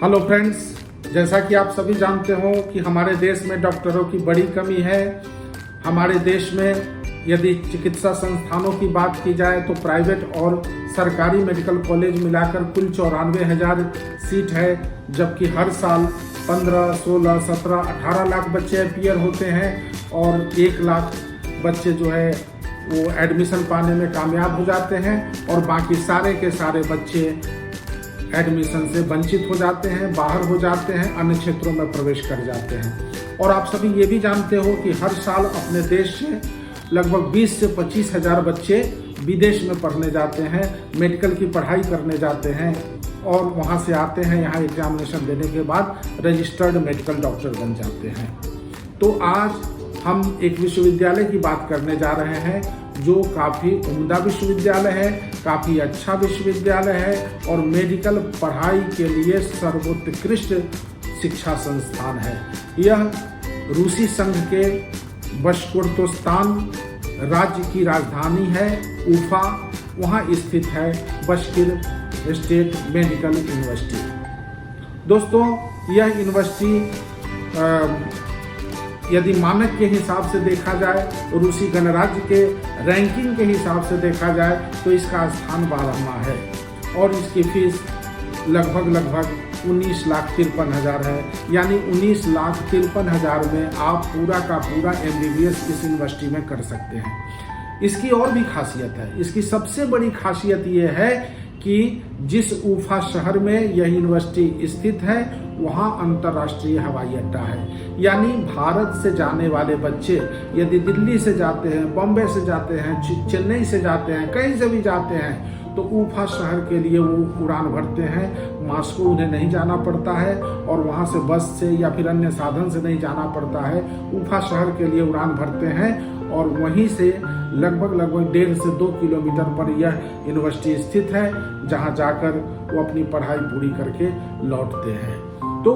Hello friends, जैसा कि आप सभी जानते हो कि हमारे देश में डॉक्टरों की बड़ी कमी है। हमारे देश में यदि चिकित्सा संस्थानों की बात की जाए तो प्राइवेट और सरकारी मेडिकल कॉलेज मिलाकर कुल 94,000 सीट है, जबकि हर साल 15, 16, 17, 18 लाख बच्चे अपीयर होते हैं और 1 लाख बच्चे जो है वो एडमिशन पाने में कामयाब हो जाते हैं और बाकी सारे के सारे बच्चे एडमिशन से वंचित हो जाते हैं, बाहर हो जाते हैं, अन्य क्षेत्रों में प्रवेश कर जाते हैं। और आप सभी ये भी जानते हो कि हर साल अपने देश से लगभग 20 से 25 हजार बच्चे विदेश में पढ़ने जाते हैं, मेडिकल की पढ़ाई करने जाते हैं और वहाँ से आते हैं, यहाँ एग्जामिनेशन देने के बाद रजिस्टर्ड मेडिकल डॉक्टर बन जाते हैं। तो आज हम एक विश्वविद्यालय की बात करने जा रहे हैं जो काफ़ी उम्दा विश्वविद्यालय है, काफ़ी अच्छा विश्वविद्यालय है और मेडिकल पढ़ाई के लिए सर्वोत्कृष्ट शिक्षा संस्थान है। यह रूसी संघ के बशकोर्तोस्तान राज्य की राजधानी है उफा, वहाँ स्थित है बशकिर स्टेट मेडिकल यूनिवर्सिटी। दोस्तों, यह यूनिवर्सिटी यदि मानक के हिसाब से देखा जाए, रूसी गणराज्य के रैंकिंग के हिसाब से देखा जाए तो इसका स्थान 12वां है और इसकी फीस लगभग 19,53,000 है। यानी 19,53,000 में आप पूरा का पूरा MBBS इस यूनिवर्सिटी में कर सकते हैं। इसकी और भी खासियत है। इसकी सबसे बड़ी खासियत ये है कि जिस उफा शहर में यह यूनिवर्सिटी स्थित है वहाँ अंतर्राष्ट्रीय हवाई अड्डा है। यानी भारत से जाने वाले बच्चे यदि दिल्ली से जाते हैं, बॉम्बे से जाते हैं, चेन्नई से जाते हैं, कहीं से भी जाते हैं तो उफा शहर के लिए वो उड़ान भरते हैं। मॉस्को उन्हें नहीं जाना पड़ता है और वहाँ से बस से या फिर अन्य साधन से नहीं जाना पड़ता है। उफा शहर के लिए उड़ान भरते हैं और वहीं से लगभग 1.5 से 2 किलोमीटर पर यह यूनिवर्सिटी स्थित है, जहाँ जाकर वो अपनी पढ़ाई पूरी करके लौटते हैं। तो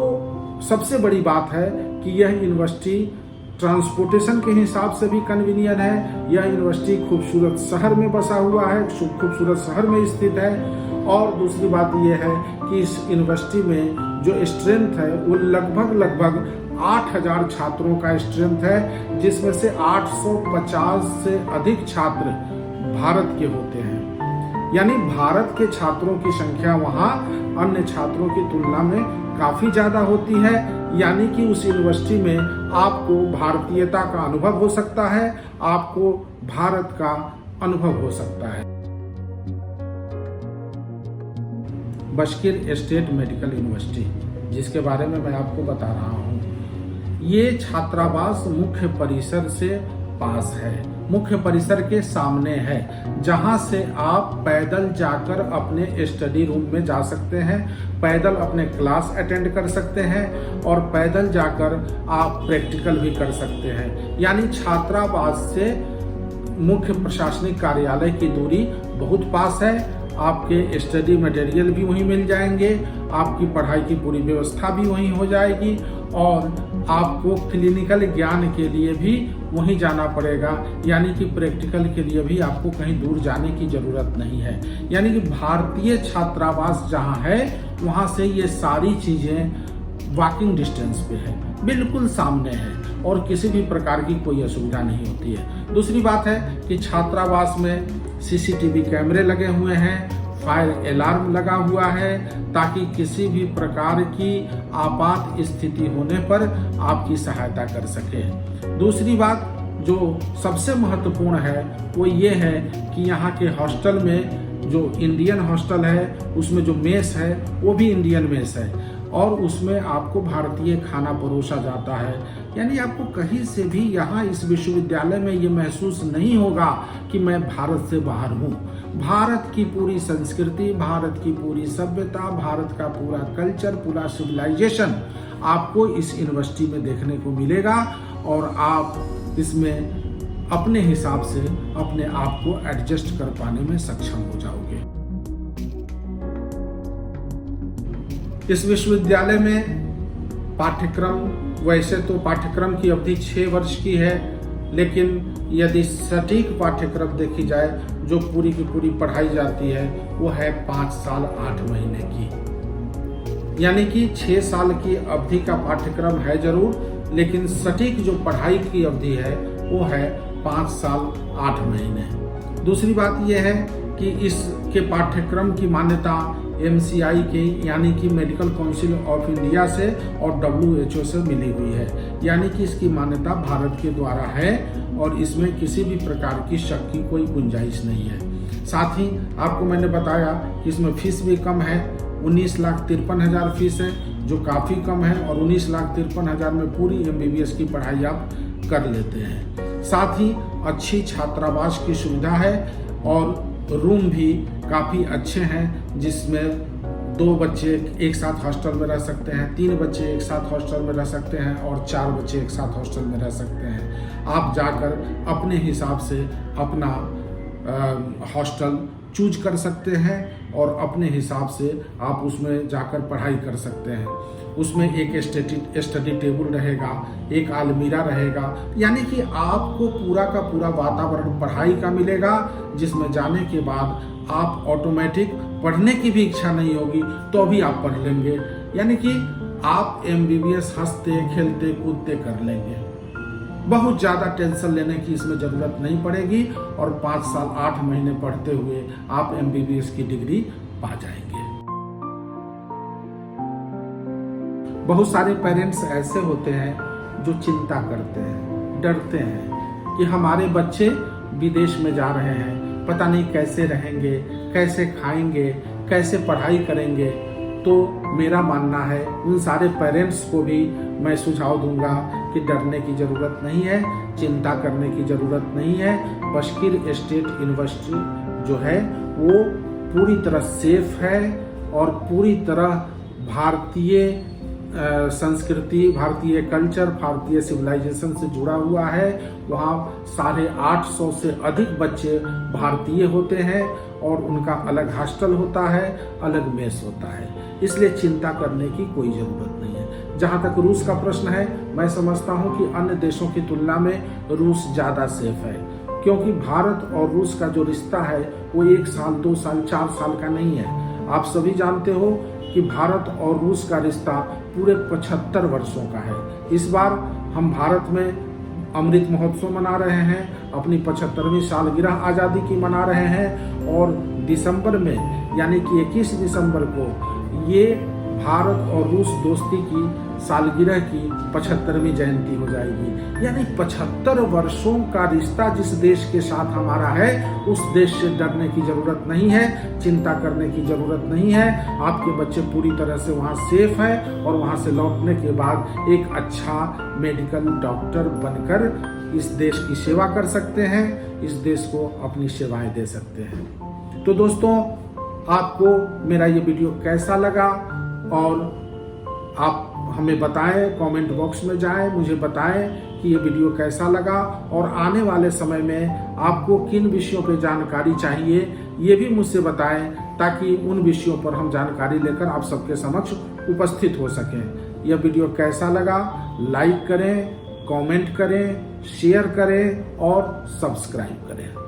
सबसे बड़ी बात है कि यह यूनिवर्सिटी ट्रांसपोर्टेशन के हिसाब से भी कन्वीनियंट है। यह यूनिवर्सिटी खूबसूरत शहर में बसा हुआ है, खूबसूरत शहर में स्थित है। और दूसरी बात यह है कि इस यूनिवर्सिटी में जो स्ट्रेंथ है वो लगभग 8,000 छात्रों का स्ट्रेंथ है, जिसमें से 850 से अधिक छात्र भारत के होते हैं। यानी भारत के छात्रों की संख्या वहाँ अन्य छात्रों की तुलना में काफ़ी ज़्यादा होती है। यानी कि उस यूनिवर्सिटी में आपको भारतीयता का अनुभव हो सकता है, आपको भारत का अनुभव हो सकता है। बशकिर स्टेट मेडिकल यूनिवर्सिटी, जिसके बारे में मैं आपको बता रहा हूँ, ये छात्रावास मुख्य परिसर से पास है, मुख्य परिसर के सामने है, जहां से आप पैदल जाकर अपने स्टडी रूम में जा सकते हैं, पैदल अपने क्लास अटेंड कर सकते हैं और पैदल जाकर आप प्रैक्टिकल भी कर सकते हैं। यानी छात्रावास से मुख्य प्रशासनिक कार्यालय की दूरी बहुत पास है। आपके स्टडी मटेरियल भी वहीं मिल जाएंगे, आपकी पढ़ाई की पूरी व्यवस्था भी वहीं हो जाएगी और आपको क्लिनिकल ज्ञान के लिए भी वहीं जाना पड़ेगा। यानी कि प्रैक्टिकल के लिए भी आपको कहीं दूर जाने की ज़रूरत नहीं है। यानी कि भारतीय छात्रावास जहाँ है वहाँ से ये सारी चीज़ें वॉकिंग डिस्टेंस पे है, बिल्कुल सामने है और किसी भी प्रकार की कोई असुविधा नहीं होती है। दूसरी बात है कि छात्रावास में CCTV कैमरे लगे हुए हैं, फायर अलार्म लगा हुआ है ताकि किसी भी प्रकार की आपात स्थिति होने पर आपकी सहायता कर सके। दूसरी बात जो सबसे महत्वपूर्ण है वो ये है कि यहाँ के हॉस्टल में जो इंडियन हॉस्टल है उसमें जो मेस है वो भी इंडियन मेस है और उसमें आपको भारतीय खाना परोसा जाता है। यानी आपको कहीं से भी यहाँ इस विश्वविद्यालय में ये महसूस नहीं होगा कि मैं भारत से बाहर हूँ। भारत की पूरी संस्कृति, भारत की पूरी सभ्यता, भारत का पूरा कल्चर, पूरा सिविलाइजेशन आपको इस यूनिवर्सिटी में देखने को मिलेगा और आप इसमें अपने हिसाब से अपने आप को एडजस्ट कर पाने में सक्षम हो जाओगे। इस विश्वविद्यालय में पाठ्यक्रम, वैसे तो पाठ्यक्रम की अवधि 6 वर्ष की है, लेकिन यदि सटीक पाठ्यक्रम देखी जाए जो पूरी की पूरी पढ़ाई जाती है वो है 5 साल 8 महीने की। यानी कि 6 साल की अवधि का पाठ्यक्रम है जरूर, लेकिन सटीक जो पढ़ाई की अवधि है वो है 5 साल 8 महीने। दूसरी बात यह है कि इसके पाठ्यक्रम की मान्यता MCI के यानी कि मेडिकल काउंसिल ऑफ इंडिया से और WHO से मिली हुई है, यानी कि इसकी मान्यता भारत के द्वारा है और इसमें किसी भी प्रकार की शक की कोई गुंजाइश नहीं है। साथ ही आपको मैंने बताया कि इसमें फीस भी कम है, 19,53,000 फीस है, जो काफ़ी कम है, और 19,53,000 में पूरी MBBS की पढ़ाई आप कर लेते हैं। साथ ही अच्छी छात्रावास की सुविधा है और रूम भी काफ़ी अच्छे हैं, जिसमें 2 बच्चे एक साथ हॉस्टल में रह सकते हैं, 3 बच्चे एक साथ हॉस्टल में रह सकते हैं और 4 बच्चे एक साथ हॉस्टल में रह सकते हैं। आप जाकर अपने हिसाब से अपना हॉस्टल चूज कर सकते हैं और अपने हिसाब से आप उसमें जाकर पढ़ाई कर सकते हैं। उसमें एक स्टडी टेबल रहेगा, एक अलमीरा रहेगा, यानी कि आपको पूरा का पूरा वातावरण पढ़ाई का मिलेगा, जिसमें जाने के बाद आप ऑटोमेटिक पढ़ने की भी इच्छा नहीं होगी तो भी आप पढ़ लेंगे, यानी कि आप MBBS हंसते खेलते कूदते कर लेंगे। बहुत ज़्यादा टेंशन लेने की इसमें ज़रूरत नहीं पड़ेगी और 5 साल 8 महीने पढ़ते हुए आप MBBS की डिग्री पा जाएंगे। बहुत सारे पेरेंट्स ऐसे होते हैं जो चिंता करते हैं, डरते हैं कि हमारे बच्चे विदेश में जा रहे हैं, पता नहीं कैसे रहेंगे, कैसे खाएंगे, कैसे पढ़ाई करेंगे। तो मेरा मानना है उन सारे पेरेंट्स को भी मैं सुझाव दूंगा कि डरने की ज़रूरत नहीं है, चिंता करने की ज़रूरत नहीं है। बशकीर स्टेट यूनिवर्सिटी जो है वो पूरी तरह सेफ है और पूरी तरह भारतीय संस्कृति, भारतीय कल्चर, भारतीय सिविलाइजेशन से जुड़ा हुआ है। वहाँ 850 से अधिक बच्चे भारतीय होते हैं और उनका अलग हॉस्टल होता है, अलग मेस होता है, इसलिए चिंता करने की कोई ज़रूरत नहीं है। जहाँ तक रूस का प्रश्न है, मैं समझता हूँ कि अन्य देशों की तुलना में रूस ज़्यादा सेफ है, क्योंकि भारत और रूस का जो रिश्ता है वो 1 साल 2 साल 4 साल का नहीं है। आप सभी जानते हो कि भारत और रूस का रिश्ता पूरे 75 वर्षों का है। इस बार हम भारत में अमृत महोत्सव मना रहे हैं, अपनी 75वीं सालगिरह आज़ादी की मना रहे हैं और दिसंबर में यानी कि 21 दिसंबर को ये भारत और रूस दोस्ती की सालगिरह की 75वीं जयंती हो जाएगी। यानी 75 वर्षों का रिश्ता जिस देश के साथ हमारा है, उस देश से डरने की ज़रूरत नहीं है, चिंता करने की ज़रूरत नहीं है। आपके बच्चे पूरी तरह से वहाँ सेफ है और वहाँ से लौटने के बाद एक अच्छा मेडिकल डॉक्टर बनकर इस देश की सेवा कर सकते हैं, इस देश को अपनी सेवाएं दे सकते हैं। तो दोस्तों, आपको मेरा ये वीडियो कैसा लगा और आप हमें बताएं, कमेंट बॉक्स में जाएं, मुझे बताएं कि ये वीडियो कैसा लगा और आने वाले समय में आपको किन विषयों पे जानकारी चाहिए ये भी मुझसे बताएं, ताकि उन विषयों पर हम जानकारी लेकर आप सबके समक्ष उपस्थित हो सकें। यह वीडियो कैसा लगा लाइक करें, कमेंट करें, शेयर करें और सब्सक्राइब करें।